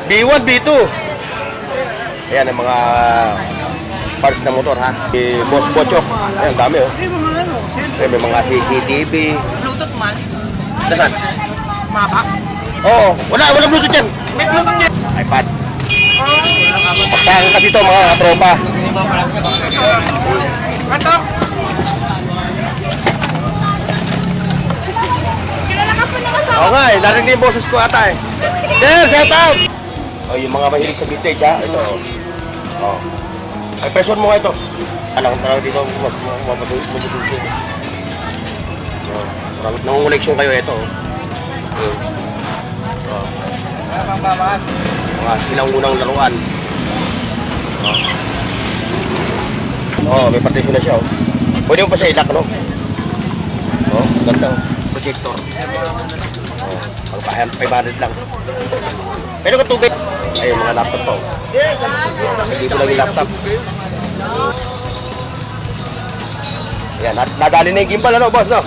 B1, B2. Ayan ang mga parts ng motor ha. Boss Pochok. Ayan, dami oh. Ayan, may mga CCTV. Bluetooth man. Nasaan? Mabak. Oo, wala Bluetooth yan. May Bluetooth yan. iPad. Paksakan kasi ito mga katropa. Ito. Kilala ka po na kasama. Oo nga eh, narinig yung boses ko ata eh. Sir, shout out! Oh, yung mga mahilig sa vintage ha, ito. Oh. Ay, person mo nga ito. Alang dito, mas mabususin. Nangunguleksyon kayo ito. Oh. Mga silang unang laruan. Oh, may partition na siya oh. Pwede mo pa siya ilak, no? Oh, ganda oh. Projector. Oh, ang 500 lang. Pero ka tubig. Ayun, mga laptop po. Sa libo lang yung laptop. Ayan, nadali na yung gimbal, ano, boss, no?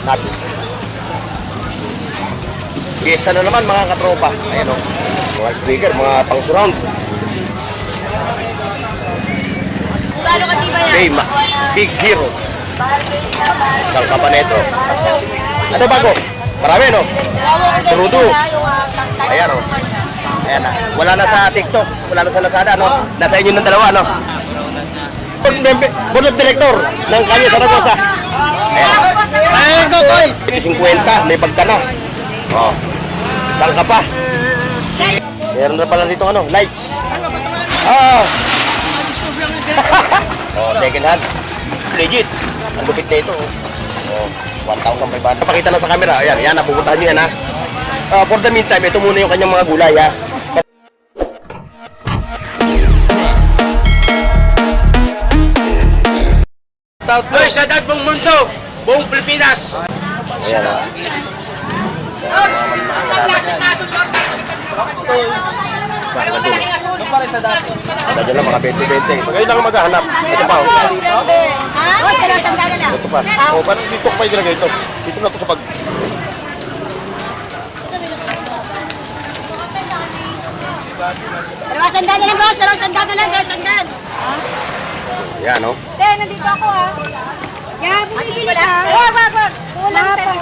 Natin. Piyesa na naman, mga katropa. Ayan, oh. Mga speaker, mga pang-surround. Gano'n ka di ba yan? Baymax, Big Hero. Isang kapaneto. Ano bago? Marami, no? Trudo. Ayan, oh. Ayan na. Wala na sa TikTok, wala na sa Lazada, no? Nasa inyo ng dalawa, no? Board of Director ng Kanya Saragosa. Ayan. Ayan, Kokoy! 50, may pagka na. Oh. Saan ka pa? Meron na pala dito, ano? Lights. Ah! Oh, second hand. Legit. Ang lupit na ito, oh. 1,500. Pakita na sa camera. Ayan, ayan, napupuntahan nyo yan, ha? For the meantime, ito muna yung kanyang mga gulay, ha? Hoy, sa dad buong mundo, buong Pilipinas. Ayan, ha? Dadyan lang, mga 20-20. Pag kayo lang maghahanap. Ito pa, oh. Ha? Oh, dalawang sandala lang. Ito pa. Oh, parang dito pa yung ilagay ito. Dito na ito sa pag... Dalawang sandala lang, boss. Dalawang sandala lang, dalawang sandala. Ayan, oh. Nandito ako ah. Yeah, bumibili ka. Kulang tayo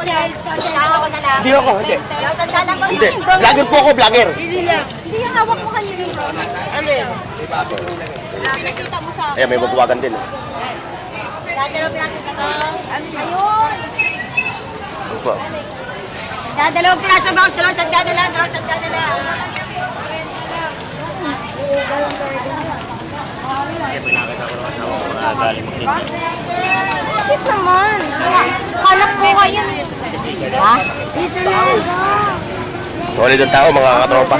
Kasama ko na lang. Hindi ako, hindi. Dalawang sandala lang, boss. Hindi. Vlogger po ako, vlogger. Hindi yung hawak mo kanina. Nakikita mo sa... Ayan, may magwagan din. Dadalawang piraso sa to. Ayun. Ito po. Dadalawang piraso, boss. Dalawang sandala lang, dalawang sandala lang. Bakit naman? Hanap ko ngayon. Ha? Dito lang. Solid ang tao, mga katropa.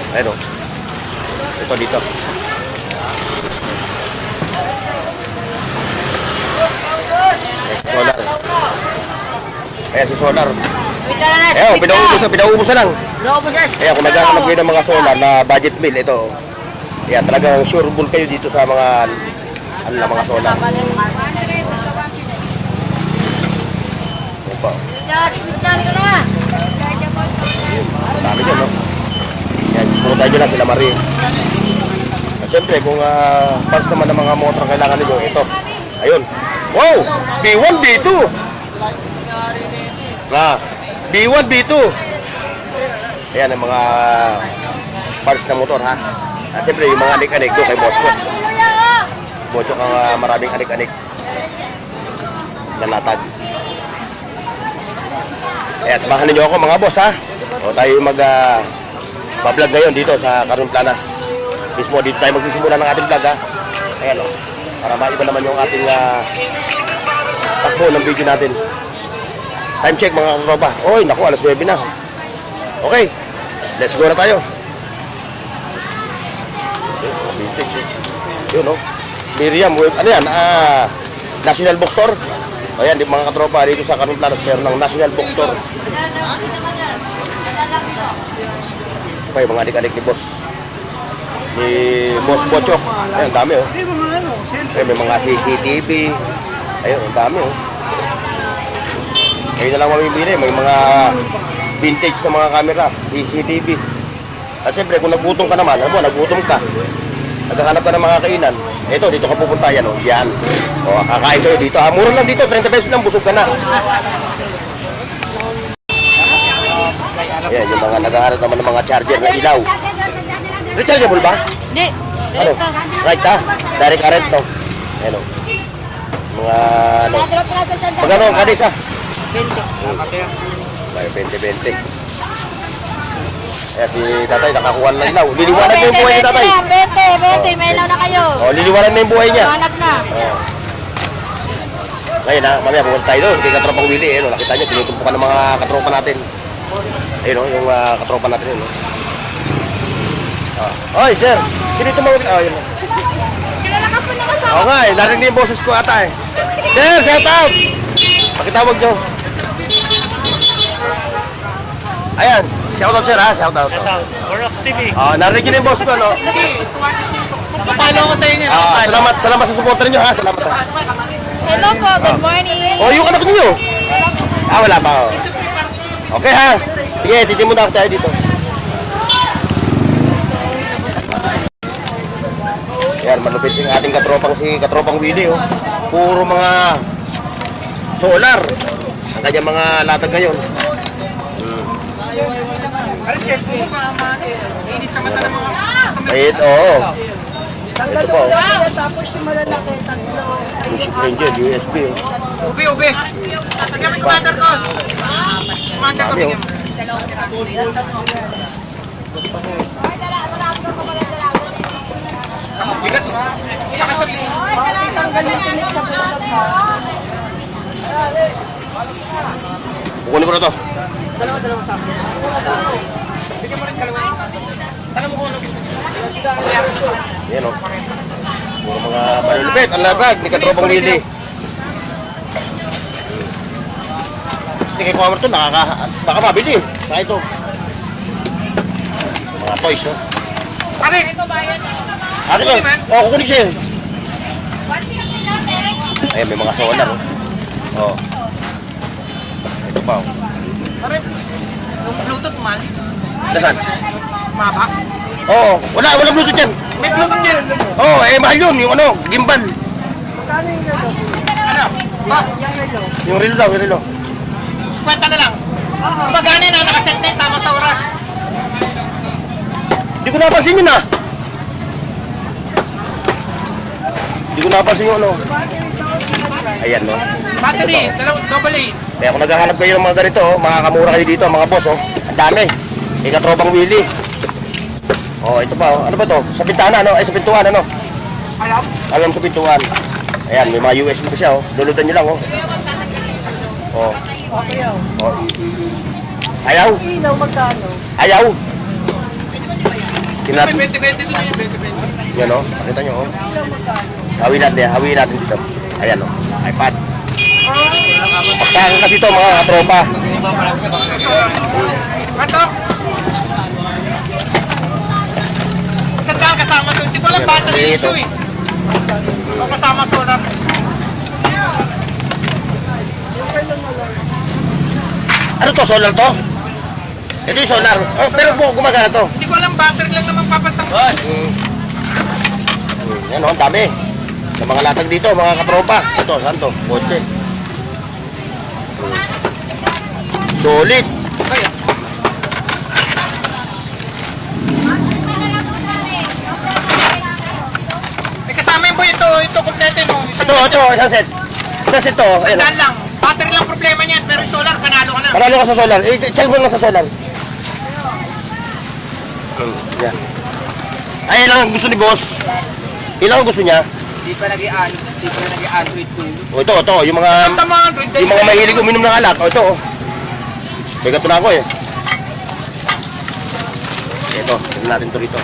Ayun, oh. Ito dito. Solar. Ayan si Solar. Ayan, pinauubos na lang. Ayan, kung naghahanap kayo ng mga solar na budget meal, ito. Ayan, talagang sure bull kayo dito sa mga ano na, mga solar. Ayan po. Dami dyan, no? Ayan, pumunta nyo lang sila Marie. At syempre, kung parts naman ng mga motor ang kailangan nyo, ito. Ayun. Wow! B1, B2! B1, B2! Ayan ang mga parts ng motor, ha? Siyempre, yung mga anik-anik doon kay Bochok. Bochok ang maraming anik-anik na latag. Ayan, samahan ninyo ako mga boss, ha? O tayo mag-vlog ngayon dito sa Carmen Planas. Mismo, dito tayo magsisimula ng ating vlog, ha? Ayan, o. Para maiba naman yung ating takbo ng video natin. Time check mga katropa. Oy, naku, alas 9 na. Okay, let's go na tayo. Vintage, yun, no? Miriam, ano yan? National Bookstore. Ayan, mga katropa, dito sa Carmen Planas, meron ng National Bookstore. Okay, mga adik-adik ni Boss. Ni Boss Pochok. Ayan, dami, oh. Ayan, may mga CCTV. Ayun, ang dami, oh. Kayo na lang mamimili. May mga vintage na mga camera, CCTV. At siyempre, kung nagutom ka naman, ano mo, nagutom ka, naghahanap ka ng mga kainan, ito, dito ka pupunta, yan, o, yan. O, kakain kayo dito. Ha, mura lang dito, 30 pesos lang, busog ka na. Ayan, yung mga naghahanap naman ng mga charger na ilaw. Rechargeable ba? Hindi. Ano? Right, ha? Direct current, no? Ayan, o. Mga, ano, Dalawang piraso sa magkano ang kadis, ha? 20. May 20-20. Kaya si tatay nakakuha na ng ilaw. Liliwanag na yung buhay ni tatay. 20, may ilaw na kayo. O, liliwanag na yung buhay niya. Hanap na. Ngayon ha, mamaya pupunta tayo doon kay Katropang Willie. Eh, no? Nakita niyo, tinutumpukan ng mga katropa natin. Ayun o, yung katropa natin yun. No? Oy, sir, sino ito mga... Oh, yun. Kilala ka po na kasama. Oo nga, narinig yung boses ko ata eh. Sir, shout out! Pakitawag nyo. Ayan, shout out sir ha, shout out. Works TV. Narinig nyo na yung boss ko, no? Papalo ko sa inyo. Salamat sa supporter nyo ha, salamat ha. Hello po, good morning. Oh, yung anak niyo. Wala pa. Oh. Okay ha. Sige, titimon na ako tayo dito. Yan, malupit si ating katropang Willie, oh. Puro mga solar. Ang kanyang mga latag ngayon. Wait, oo. Ito po. Tapos yung malalaki, tatlo. Music Ranger, USB. Oh. Ube. Lagyan mo yung commander ko. Commander ko. Dami, oh. Tanggal yung tinik sa butot mo. Kukunin ko na to. Dalawa sa akin. Bigyan mo rin dalawa. Tanong mo kung ano gusto niyo. Yan o. Puro mga malulupit. Ang latag ni Katropang Willie. Hindi kay Kuwamer to, baka mabili. Saka ito. Mga toys, oh. Pare! Ate ko, kukunin siya yun. Ayan, may mga solar, oh. Oh. Ito pa, oh. Pare! Yung Bluetooth mal. Nasaan? Mabak. Oo, wala Bluetooth yan. May Bluetooth din. Oo, mahal yun, yung ano, gimbal. Ano? Yung relo daw, yung relo. 50 na lang. Magana na, nakaset na yung tama sa oras. Hindi ko napansin yun, ah. Hindi ko napansin yung ano. Ayan, no. Battery, double A. Kaya kung naghahanap kayo ng mga ganito, oh, makakamura kayo dito, mga boss, oh. Ang dami. Kay Katropang Willie. Oh, ito pa, oh. Ano ba to? Sa bintana, ano? Ay, sa pintuan, ano? Alam? Alam sa pintuan. Ayan, may mga USB pa siya, oh. Lulutan nyo lang, oh. Oh. Oh. Ayaw? Ilaw, magkano? Ayaw? Tinat... 20-20 doon yung 20-20. Yan, oh. Pakita nyo, oh. Hawin natin dito. Ayan, oh. iPad. Paksakan kasi ito, mga katropa. Kanto? Sandal kasama to. Hindi ko lang battery issue eh. O kasama solar. Ano to? Solar to? Ito yung solar. Oh, pero po, gumagana to. Hindi ko alam battery lang naman papatang. Boss! Yan, oh. Ang dami. Sa mga latag dito, mga katropa. Ito, saan to? Kotse. Solid. May kasama yung boy ito kompleto mo. Ito, isang set. Isang set to. Ayan. Sandal lang. Battery lang problema niyan pero yung solar panalo ka na. Panalo ka sa solar. Check mo lang sa solar. Yan. Ay, ilang ang gusto ni boss? Ilang ang gusto niya? Hindi pa nag-i-Android to. O ito, yung mga mahilig uminom ng alak. O ito, oh. May gato na ako eh. Ito, tignan natin to rito.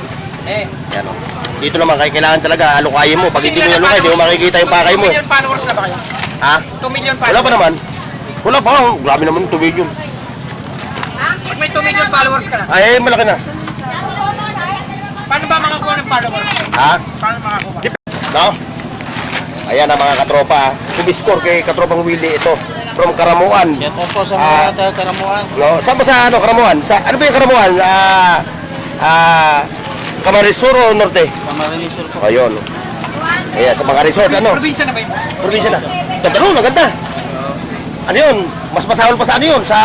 Yan, oh. Dito naman, kailangan talaga alukayin mo. Pag hindi mo alukay, hindi mo makikita yung pakay mo. 2 million followers na ba kayo? Ha? 2 million Wala followers. pa naman. Wala pa, oh. Grabe naman, 2 million. Pag may 2 million followers ka na, Ay, malaki na. paano ba makakuha ng followers? Ha? Paano makakuha? No? Ayan ang mga katropa. Kumiscore kay Katropang Willie ito. From Karamuan. Yan po sa Ah. mga Karamuan. No, saan ba sa ano Karamuan? Sa ano ba yung Karamuan? Camarines Sur o Norte? Camarines Sur po. Ayun. Ayan, sa mga resort, ano? Probinsya na ba yun? Probinsya na. Ganda ron, ang ganda. Ano yun? Mas masahol pa sa ano yun? Sa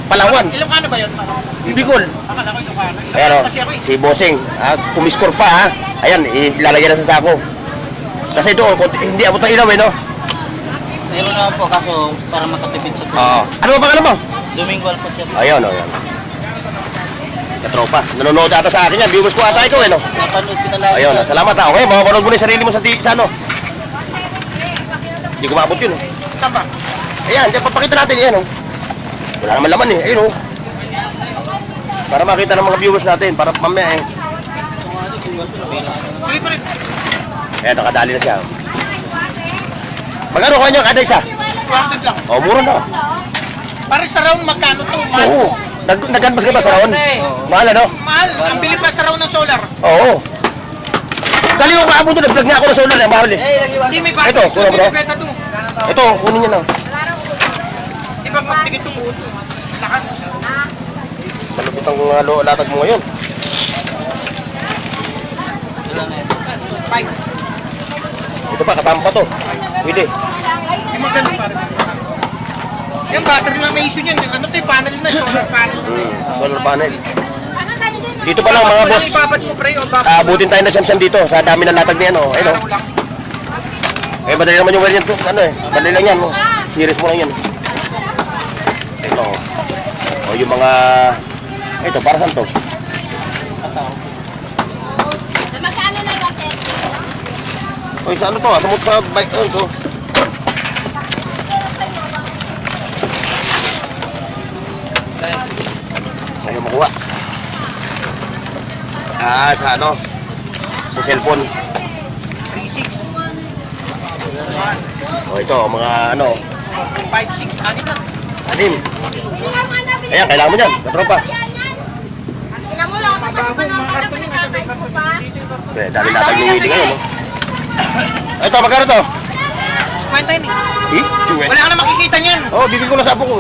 Palawan. Ilocano ba yun? Bicol. Akala ko Ilocano. Ayan o, Ilocano kasi ako eh. si Bossing. Kumiskor pa ha. Ayan, ilalagyan na sa sako. Kasi doon, hindi abot ng ilaw eh, no? Meron naman po kaso para makatipid sa Oo. Ano ba pangalan mo? Domingual po siya. Ayun, ayun. Katropa. Nanonood ata sa akin yan. Viewers ko ata ikaw eh, no? Napanood kita lang. Ayun, salamat ha. Okay, makapanood mo na yung sarili mo sa ano. Hindi ko maabot yun. Saan ba? Ayan, diyan papakita natin yan, oh. Wala naman laman eh. Ayun, oh. Para makita ng mga viewers natin. Para mamaya eh. Sige pa rin. Ayan, nakadali na siya. Magkano kanya kada isa? 200 lang. Oh, mura na. Pare sa round magkano to? Mahal Oo. po. Nag-canvas ka ba sa round? Mahal, ano? Mahal. Ang bili pa sa round ng solar. Oo. Dali ko kaabot doon. Nag-vlog niya ako ng solar eh. Mahal eh. Hindi may bakit. Ito, kuha, bro. Hindi may beta to. Ito, kunin niya na. Di ba magtigit to buo to? Lakas. Malupit ang latag mo ngayon. Five. Ito pa, kasama pa to. Pwede. Yung maganda pare. Yung battery na may issue niyan. Ano to yung panel na, solar panel na. Solar panel. Dito pa lang mga Walang boss. ibabat mo pre o bakit? Abutin tayo na siyam-siyam dito sa dami ng latag niyan, oh. Ayun, oh. Araw lang. Eh, madali naman yung variant to. Ano eh, madali lang yan, oh. Series mo lang yan. Ito, oh. Oh, yung mga... Ito, para saan to? Magkano na yung hotel? Oy, sa ano to? Sa motor sa bike, ano to? Ayaw makuha. Sa ano? Sa cellphone. 3.6. O ito, mga ano, 5.6. Anim lang. anim. Ayan, kailangan mo yan, katropa. Tingnan mo lang, tapos pa naman na pinakakay ko pa. Okay, dali natin yung hindi ngayon, no? Ito, magkano to? Kwenta yun eh. Eh? Suwet. Wala ka na makikita niyan. Oh, bibig ko na sa apo ko.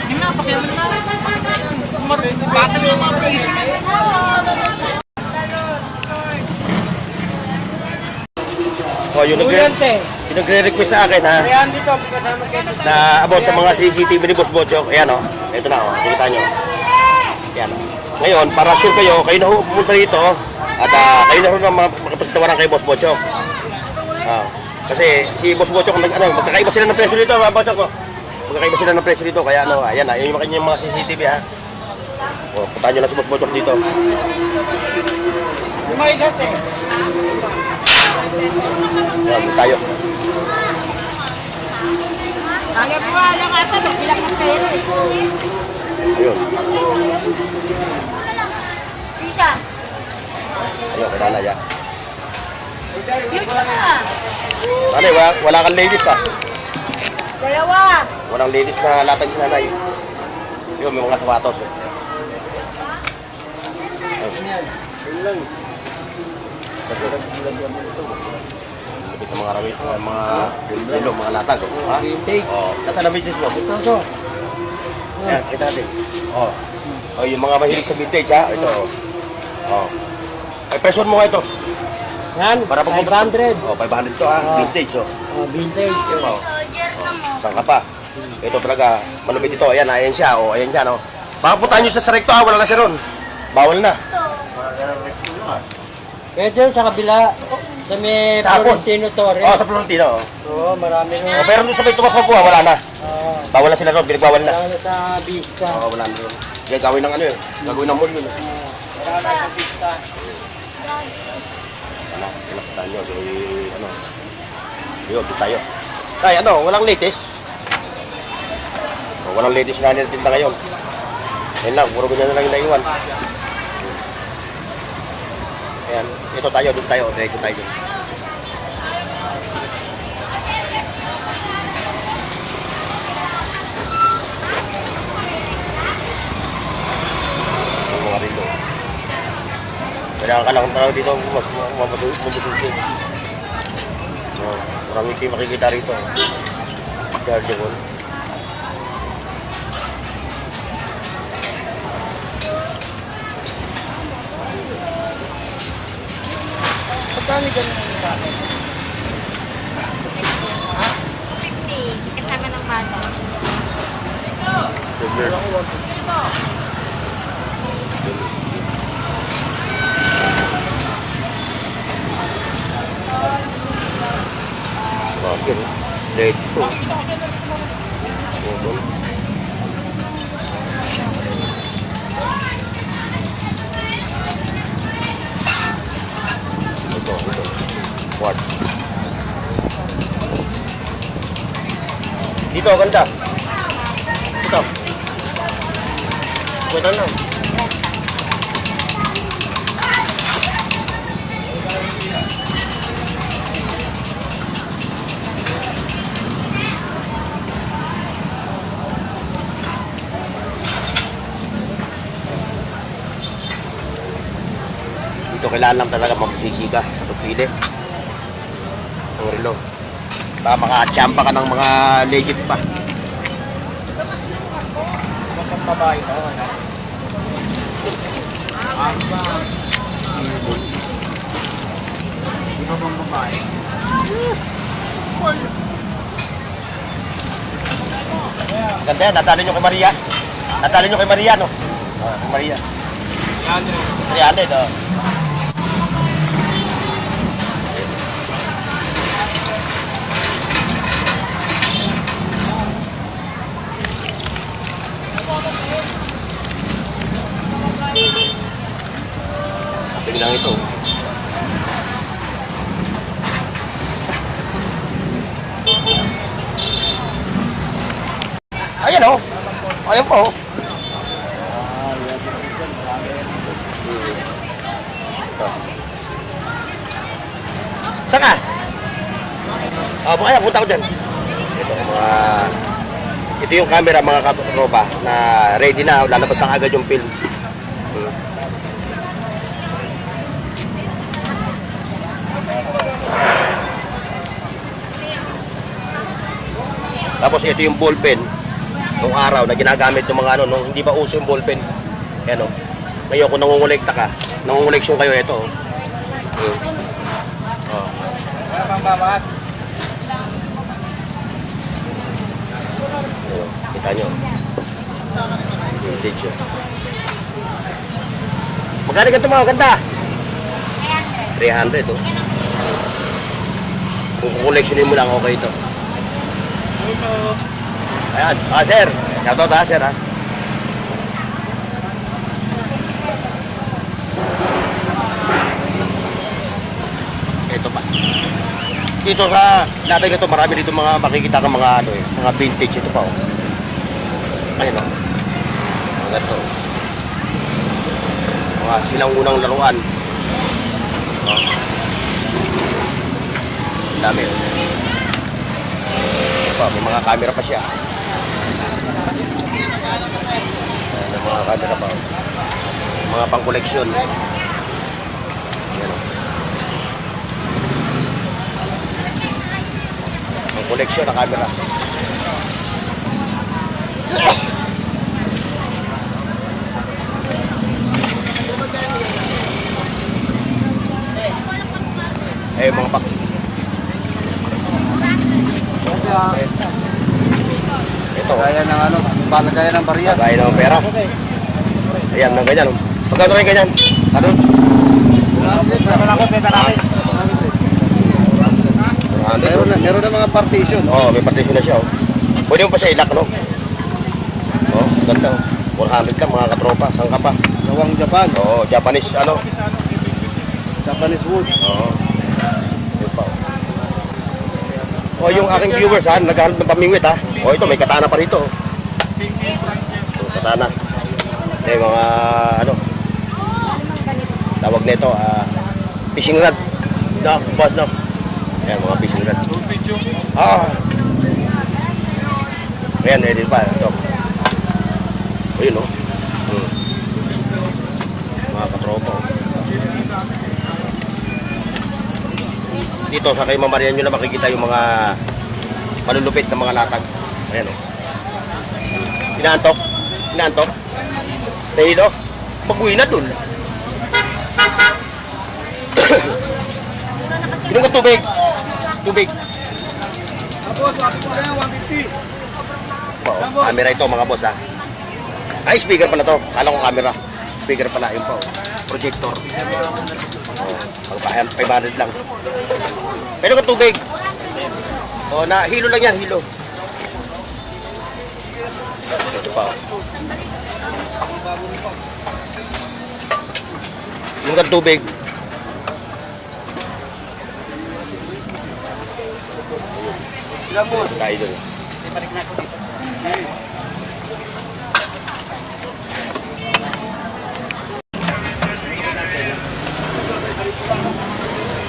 Hindi na, pakiyaman na. Battery na mga issue na. Oh, yung nagre-request sa akin, ha? Na about sa mga CCTV ni Boss Bochok. Ayan, oh. Ito na, oh. Nakita nyo. Ayan, oh. Ngayon, para sure kayo na pumunta dito at kayo na rin makapagtawaran kay Boss Bochok. Kasi si Boss Bochok, magkakaiba sila ng presyo dito, mga Bochok, oh. Magkakaiba sila ng presyo dito, kaya ano, ayan, yung kanyang mga CCTV, ha. Oh, puntahan nyo na si Boss Bochok dito. Ayan, tayo. Kaya po, alam nga ito, magbilang ng pera eh. Ayun. Tita, Ayun, kay nanay, ha. yun na. Nanay, wala kang ladies, ha. Dalawa. Walang ladies na latag si nanay. Yun, may mga sapatos, eh. Ayun. Lapit ng mga ramit, mga bilo, mga latag, oh. Ha? Oh, nasa na vintage mo? Ito. Ayan, kita natin. Oh. Oh, yung mga mahilig sa vintage, ha? Ito, oh. Oh. Ay, presyon mo nga ito. Yan, Para pag 500. Oh, 500 to, ha? Vintage, oh. Vintage. Yun, oh. Saan ka pa? Ito talaga, malupit ito. Ayan, ayan siya, oh. Ayan dyan, oh. Baka puntahan nyo sa recto, ha? Wala na siya ron. Bawal na. Kaya dyan sa kabila, sa may Sa Apon. Florentino Torres. Oh, sa Florentino, oh. Oo, marami rin. Oh, pero doon sa may Tomas Mapua, wala na. Bawal na sila ron, pinagbawal na. Lalo sa Vista. Oo, wala na ron. Kaya gawin ng ano eh, gagawin ng mall yun. Ano, pinakitahan nyo, ano. Yun, dito tayo. Ay, ano, walang latest. Oh, walang latest na nilitinda ngayon. Ayun lang, puro ganyan na lang yung naiwan. Ayan, ito tayo, doon tayo, diretso tayo dun. Mga rito. Kailangan ka lang talaga dito, mas mabususin. Marami kayo makikita rito. Chargeable. Pagkano ganun ang bakit? 50. Kasama ng bata. Regular. Bakit? Late to. Bubon. Ito. Quartz. Dito, ganda. Ito. Ito lang. Dito kailangan lang talaga magsisika sa pagpili. Ang relo. Baka makachamba ka ng mga legit pa. Babae ka, ano? Di ba bang babae? Ganda yan, natalo nyo kay Maria. Natalo nyo kay Maria, no? Kay Maria. 300, oh. Sabi lang ito. Ayan, oh. Ayan po, oh. Saan ka? Bukaya, punta ko dyan. Ito yung camera mga katropa na ready na, lalabas na agad yung film. Tapos ito yung ballpen nung araw na ginagamit ng mga ano, nung hindi ba uso yung ballpen. Ayan o. Ngayon kung nangungulekta ka, nangunguleksyon kayo, ito o. Wala pang babaat. Kita nyo. Vintage yun. Magkano ganito mga ganda? 300 oh. Kung kukoleksionin mo lang, okay ito. Ayan. Sir. Shoutout sir ha. Ito pa. Dito sa natin ito, marami dito mga makikita ka mga ano mga vintage ito pa oh. Ayun oh. Mga ganito. Mga silang unang laruan. Oh. Dami oh. May mga camera pa siya. May mga camera pa. Mga pang-koleksyon. Ayan o. Pang-koleksyon na camera. Eh, mga box. Ito. Kaya ng ano, palagay ng barya. Kagaya ng pera. Ayan, ng ganyan. Pagkano rin ganyan? Ano? Meron na mga partition. Oo, may partition na siya. Oh. Pwede mo pa siya ilak, no? Oh, ganda. 400 lang, mga katropa. Saan ka pa? Gawang Japan. Oo, Japanese, ano? Japanese wood. Oo. Yun pa. Oh, yung aking viewers, ha? Naghahanap ng pamingwit, ha? Oh, ito, may katana pa rito. Oh, katana. May mga, ano? Tawag nito, fishing rod. No, boss, no? Ayan, mga fishing rod. Ayan, ready pa. Ito. Ayun, no? Mga katropa. Dito sa kay Mama Maria nyo na makikita yung mga malulupit ng mga latag. Ayan o. Inaantok? Inaantok? Nahilo? Mag-uwi na dun. Inom ka tubig. Tubig. Oo, camera ito mga boss ha. Ay, speaker pala to. Kala ko camera. Speaker pala. Yun po. Projector. Ang kahan, 500 lang. Pero ka tubig. O, na hilo lang yan, hilo. Ito pa. Yung ka tubig. Tayo doon.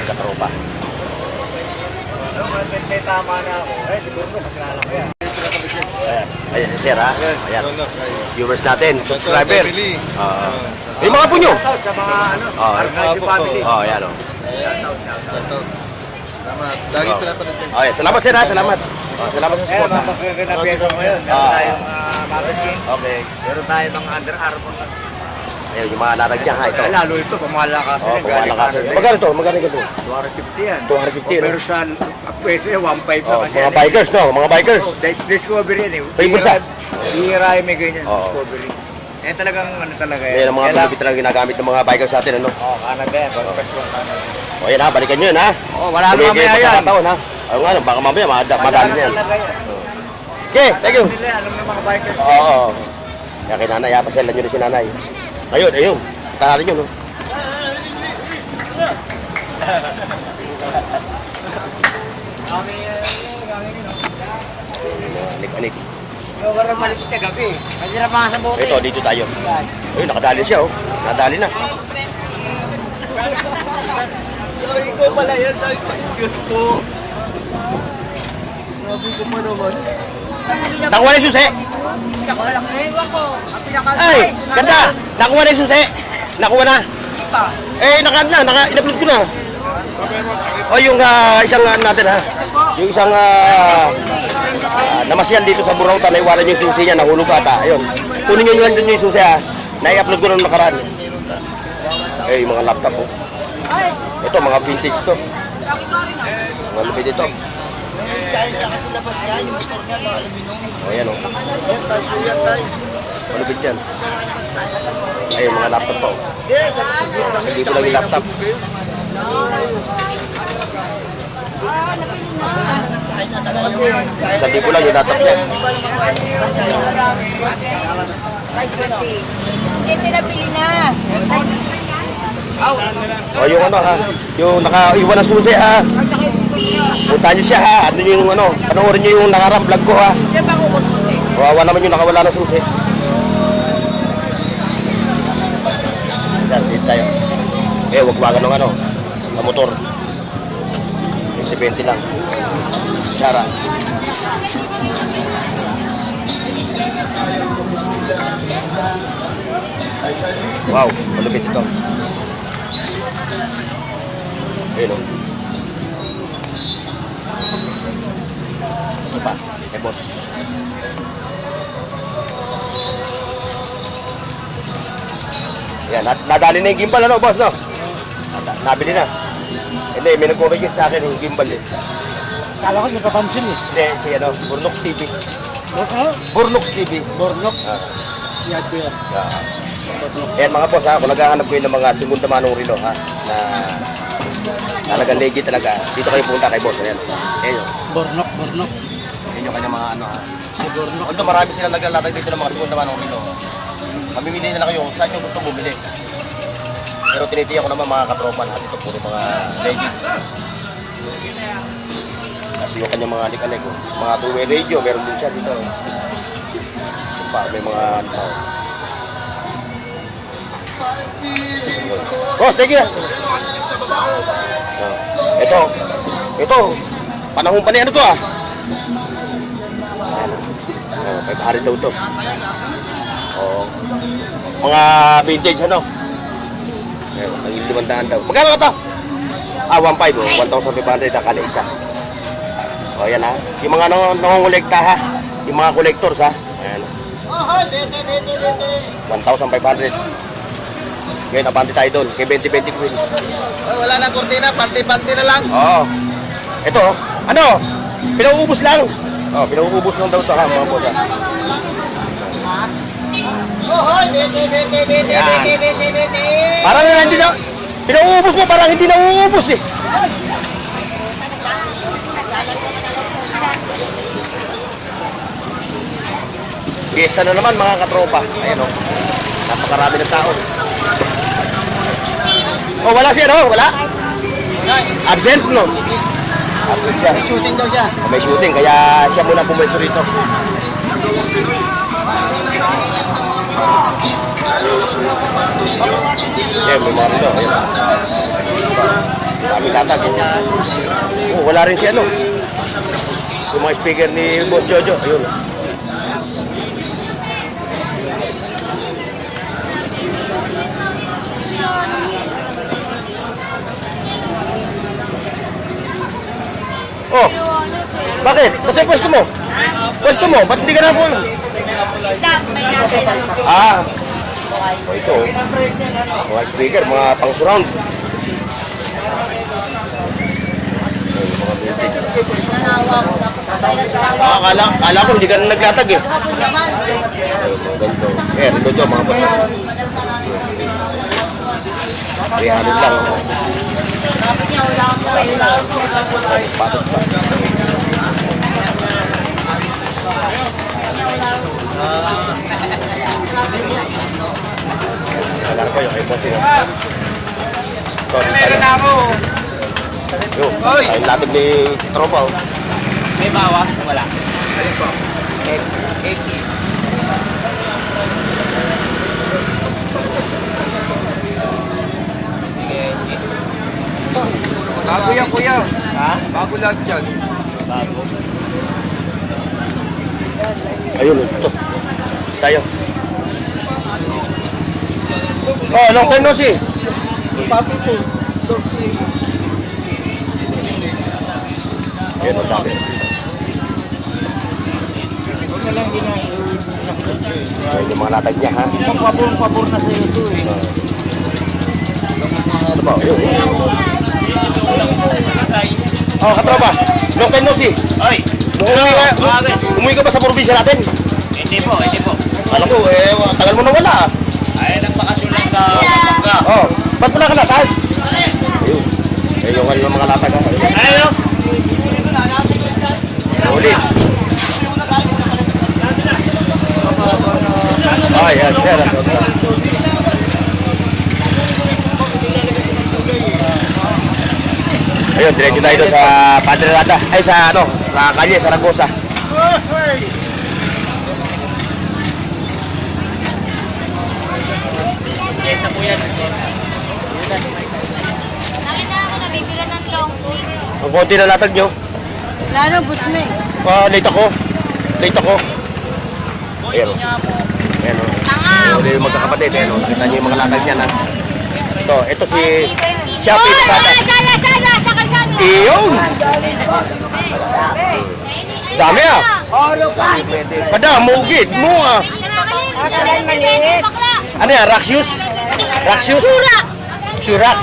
Katropa. Tama na ako. Eh, siguro makilala ko yan. Ayan, sir ha. Ayan. Viewers natin, subscribers. Yung mga punyo. Sa mga ano, Archive family. Ayan o. Tama. Lagi pinapanood din. Ayan, salamat sir ha, salamat. Salamat sa Eh, support ha. magkakanapiasan mo yun. Meron tayong magazine. Okay. Meron tayong mga Under Armour. Ayan, yung mga natag niya ha, ito. Eh, lalo ito, pumalakas. Oh, pumalakasan. Magkano ito? Magkano ito? 250 yan. 250, no? Pero sa pwesto 1.5 na Oh, kasi. mga bikers no, mga bikers. Discovery yan eh. May bulsa. Hihirahin may ganyan, Oo. Discovery. Eh talagang ano talaga yan. Ayan ang mga malupit talaga ginagamit ng mga bikers natin, ano? Oh, Canada yan. Pagkakasyon Canada. O yan ha, balikan nyo yun ha. Oh, wala Sige, naman mamaya yan. pagkakataon, ha. Ayun nga, baka mamaya madali na yan. Talaga yan. Okay, thank you. Nila, alam ng mga bikers. Oo. Kaya kay nanay, pasyalan nyo na si nanay. Ayun, ayun. Tanarin nyo, no? Anik-anik. Warang malit na gabi. Kasi na mga sa buti. Ito, dito tayo. Ayun, nakadali siya, oh. Nadali na. Sabi ko pala yan. Sabi ko, excuse po. Sabi ko pa naman. Nakuha na yung susi. Ay, ganda. Nakuha na yung susi. Nakuha na. Eh, in-upload ko na. O yung isang natin ha. Yung isang namasyal dito sa Burautan, naiwanan yung susi niya, nahulog ata. Ayun. Kunin nyo yung susi ha. Na-upload ko na nakaraan. Eh, yung mga laptop po. Ito, mga vintage to. Mga lupit ito. O, yan o. Malupit yan. Ayun, mga laptop po. Sa libo lang yung laptop. Sa libo lang yung laptop niya. Hindi nabili na. O, yung ano ha. Yung naka-iwan ng susi ha. Punta niyo siya ha. Ano yung ano. Panoorin niyo yung nakarang vlog ko ha. Kawawa naman yung nakawala ng susi. Yan, dito tayo. Eh, wag wagan ng ano. Sa motor. 20-20 lang. Sara. Wow, malupit ito. Ayun o. Ito pa, eh boss. Yan, nadali na yung gimbal ano boss no? Nabili na. Hindi, may nag-comment sa akin yung gimbal eh. Kala ko si Papansin eh. Hindi, si ano, Burnox TV. Ano? Burnox TV. Bornok. Ah. Yan ko yan. Ayan mga boss ha, kung naghahanap kayo ng mga segunda manong relo ha, na talagang legit talaga, dito kayo punta kay boss. Ayan. Ayan yun. Bornok. Ayan yung kanyang mga ano ha. Although marami sila naglalatag dito ng mga segunda manong relo. Mamimili na lang kayo kung saan yung gusto bumili. Pero tinitiyak ko naman mga katropa lahat ito puro mga legit. Kasi yung kanyang mga alik-alik, mga two-way radio, meron din siya dito. Ito pa, may mga ano. Boss, thank you. Ito, panahon pa ni ano to ah. May hari daw to. Oh, mga vintage ano. Ang 500 daw. Magkano ka to? 1,500 o 1,500 ang kada isa. O, yan ha. Yung mga nangongolekta ha. Yung mga collectors ha. Ayan. 1,500. Ngayon, abante tayo doon. Kay 20-20 queen. Wala lang kurtina, panti-panti na lang. Oo. Ito, ano? Pinauubos lang. Oh, pinauubos lang daw ito ha, mga boss ha. Parang hindi na, pinauubos mo, parang hindi na uubos eh. Yes, ano naman mga katropa. Ayan o. Napakarami ng tao. Oh, wala siya, no? Wala? Absent, no? Absent siya. May shooting daw siya. May shooting, kaya siya muna pumwesto rito. Yan, may mga rito. Ayan. Dami latag. Oh, wala rin siya, no? Yung mga speaker ni Boss Jojo. Ayun. Oh, bakit? Kasi pwesto mo. Pwesto mo, ba't hindi ka na po? Ah, oh, ito. Mga speaker, mga pang-surround. Kala ko hindi ka na naglatag eh. Ganito. Eh, rito mga basta. 300 lang. Patos pa. Alam ko yung kay boss yun. Meron na ako. Yun, ayun latag ni tropa. May bawas? Wala. Alin po? Egg. Bago yan, kuya. Ha? Bago lahat yan. Bago. Ayun, ito. Tayo. Oh, long time no see. Papi po. Yan ang dami. Huwag na lang Ayun yung mga latag niya, ha? pabor na sa ito eh. Ano ba? Ayun. Oh, katropa. Long time no see. Oy! Umuwi ka ba sa probinsya natin? Hindi po. Alam ko, tagal mo na wala, ah. Ay, nagpakasyon lang sa Pampanga. Oh, ba't wala ka latag? Ayun. Ayun yung mga latag, ha? Ayun! Ulit. Oh, yan, sir. Ayun, diretso tayo doon sa Padre Rada. Ay, sa ano, sa Kalye, Saragosa. Kenta po yan. Nakita ako nabibila ng long sleeve. Ang konti na latag nyo. Lalo, busme. Late ako. Ayun, oh. Ayan, oh. Ayun yung magkakapatid. Ayan, oh. Nakita nyo yung mga latag niyan, ha. Ito si Shopee Sada. Sana, sa kalsada. Iyon! Dami, ah. Kada, mugit mo, ah. Ano yan, Raxius? Shurak.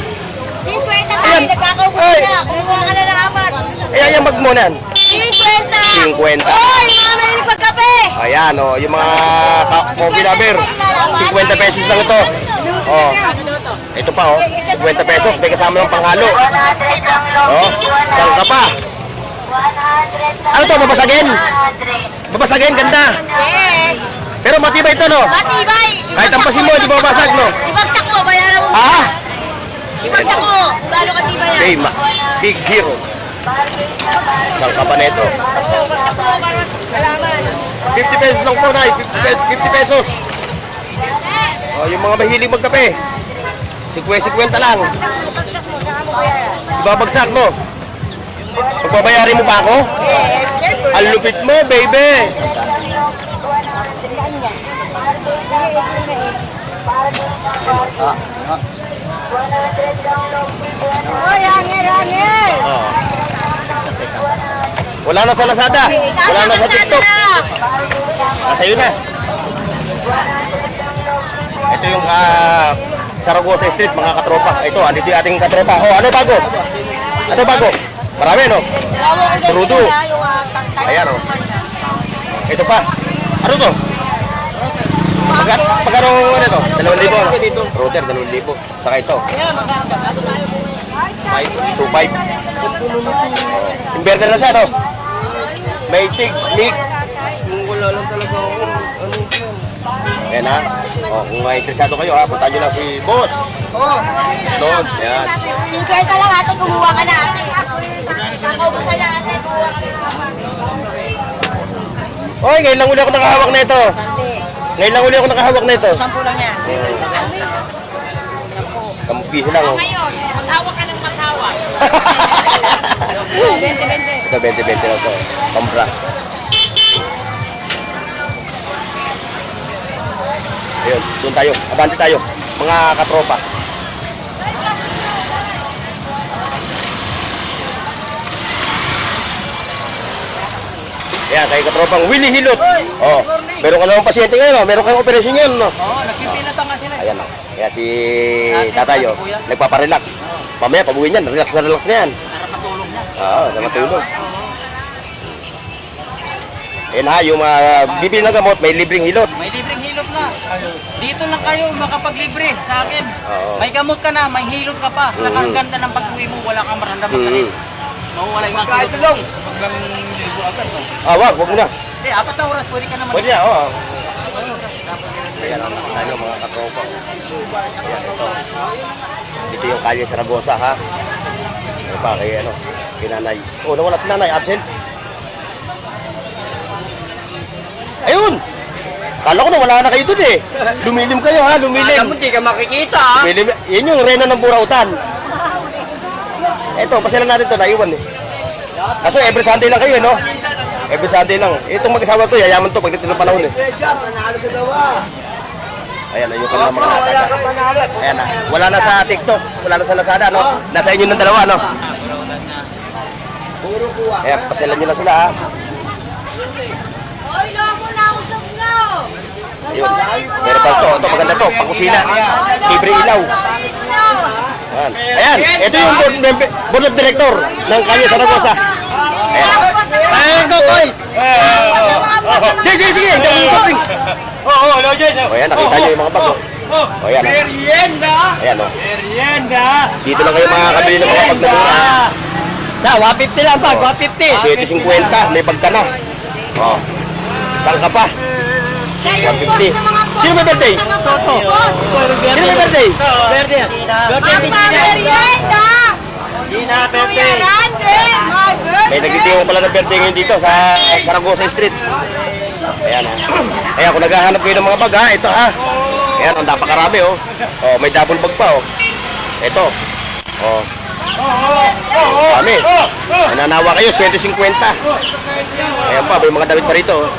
50 tayo, nagkakaupo na. Kumuha ka na ng apat. Ayan, mag mo na yan. 50! 50. Hoy, mga mahilig magkape! Ayan, oh, yung mga coffee lover. 50 pesos lang ito. Oh. Ito pa, oh. 50 pesos, may kasama ng panghalo. Oh, saan ka pa? Ano to, babasagin? Babasagin, ganda. Yes! Pero matibay ito, no? Matibay! Kahit ang pasin mo, di babasag, no? Ibagsak mo, bayaran mo. Ah, Ibagsak mo, gano'ng katibay yan? Baymax, Big Hero. Saan ka pa nito? Ibagsak mo, para malaman. 50 pesos lang po, Nay. 50 pesos. Oh, yung mga mahilig magkape. 50 lang. Ibabagsak mo. Pagbabayarin mo pa ako? Yes, siyempre. Ang lupit mo, baby. Hoy, hanger! Wala na sa Lazada. Wala na sa TikTok. Nasa iyo na. Ito yung Saragosa Street, mga katropa. Ito, andito yung ating katropa. Oh, ano bago? Ano bago? Marami, no? Trudo. Ayan, oh. Ito pa. Ano to? Pagkano ano to? 2,000, no? Router, 2,000. Saka ito. 2,500. Inverter na siya, no? May tig, mig. Wala lang talaga ako. Ano yun? Ayan, ha? O, kung interesado kayo, ha? Punta nyo lang si Boss. Doon, ayan. Tingkay ka lang ate, kumuha ka na ate. Nakaubusan na ate, kumuha ka na naman. Oy, ngayon lang uli ako nakahawak na ito. Ngayon lang uli ako nakahawak na ito. 10 lang yan. 10 piso lang, oh. Ngayon, maghawak ka ng maghawak. 20-20. Ito, 20-20 lang ito. Pampra. Ayun, doon tayo. Abante tayo. Mga katropa. Ayan, kayo katropang Willie Hilot. Oh, meron ka namang pasyente ngayon, no? Meron kayong operasyon yun, no? Oo, nagpipilata nga sila. Ayan, no? Kaya si tatay, oh, nagpaparelax. Mamaya, pabuhin yan. Relax na yan. Para matulog na. Oo, na matulog. Ayan ha, yung bibili ng gamot, may libreng hilot. May libreng hilot na. Dito lang kayo makapaglibre sa akin. Oo. May gamot ka na, may hilot ka pa. Saka ang ganda ng pag-uwi mo, wala kang maramdaman ka rin. Mawawala yung mga hilot. Wag mo na. Hindi, 4 na oras, pwede ka naman. Pwede na, oo. Ayan ang tayo mga katropa. Ayan, ito. Dito yung kalye Saragosa, ha? Ano pa, kay ano, kay nanay. Oh, nawala si nanay, absent. Ayun! Kala ko na wala na kayo dun eh. Lumilim kayo ha, lumilim. Hindi ka makikita ha. Lumilim. Yan yung rena ng Burautan. Eto, pasyalan natin to, naiwan eh. Kaso every Sunday lang kayo, no? Every Sunday lang. Itong mag-asawa to, yayaman to pagdating ng panahon eh. Ayan na yung kanilang mga nataga. Ayan na. Wala na sa TikTok, wala na sa Lazada, no? Nasa inyo ng dalawa, no? Ayan, pasyalan nyo lang sila ha. Hoy, lobo na usap na. Ayun. Meron pa ito. Ito, maganda to. Pangkusina. Libre ilaw. Ayan. Ayan. Ito yung board of director ng Kalye Saragosa. Ayan. Ayan, Kokoy! Sige, sige. Hindi ako yung toppings. O, ayan. Nakita nyo yung mga bago. O, ayan. Merienda! Ayan, o. Merienda! Dito lang kayo makakabili ng mga pagdamura. Na, 150 lang pag, 150. 7.50. May pagka na. O. Saan ka pa? 150. Sino may birthday? Toto. Sino may birthday? Verde. Verde ni Gina. Merienda! Gina, Kuya Verde. Randy, my birthday! May nagtitiwang pala ng birthday ngayon dito sa Saragosa Street. Ayan, ha. Ayan, kung naghahanap kayo ng mga bag, ha, ito, ha. Ayan, ang napakarami, oh. Oh, may double bag pa, oh. Ito. Oh. Kami. Nananawa kayo, 20.50. Ayan pa, may mga damit pa rito, oh.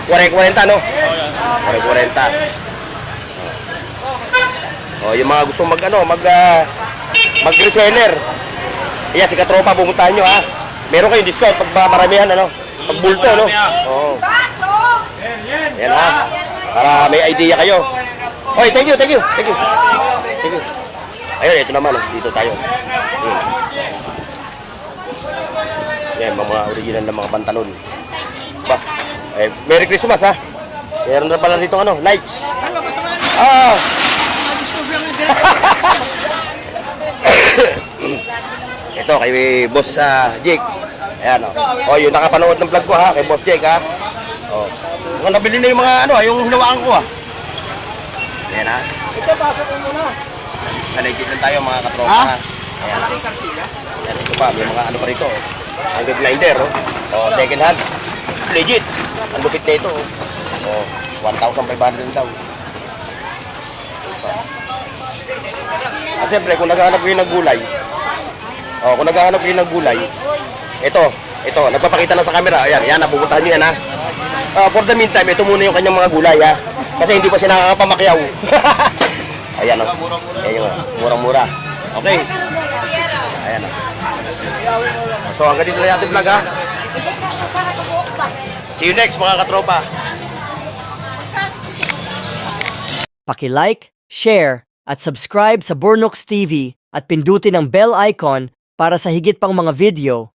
40-40, no? 40-40. Oh, yung mga gusto mag-reseller. Ayan, si katropa, pumuntahan nyo, ha. Meron kayong discount pag maramihan, ano? Pag bulto, no? Oo. Ayan, ha. Para may idea kayo. Oy, thank you. Thank you. Ayun, ito naman, dito tayo. Yan, mga original na mga pantalon. Ba, Merry Christmas, ha. Meron na pala dito, lights. Ito, kay Boss Jake. Ayan, oh. Yung nakapanood ng vlog ko, ha, kay Boss Jake, ha. Oh. Mukhang nabili na yung mga yung hinawakan ko, ha. Ayan, ha. Ito, pasok mo muna. Sa legit lang tayo, mga katropa, ha. Ayan. Ayan, ito pa, may mga pa rito, oh. Hanggang grinder, oh. Oh, second hand. Legit. Ang lupit na ito, oh. Oh, 1,500 daw. Siyempre, kung naghahanap kayo ng gulay, ito, nagpapakita lang sa camera. Ayan, napupuntahan nyo yan, ha. For the meantime, ito muna yung kanyang mga gulay, ha. Kasi hindi pa siya nakakapamakyaw. Ayan, o. Ayan, murang-mura. Okay. Ayan. So hanggang dito lang ating vlog ha. See you next mga katropa. Paki-like, share, at subscribe sa Bornox TV at pindutin ang bell icon para sa higit pang mga video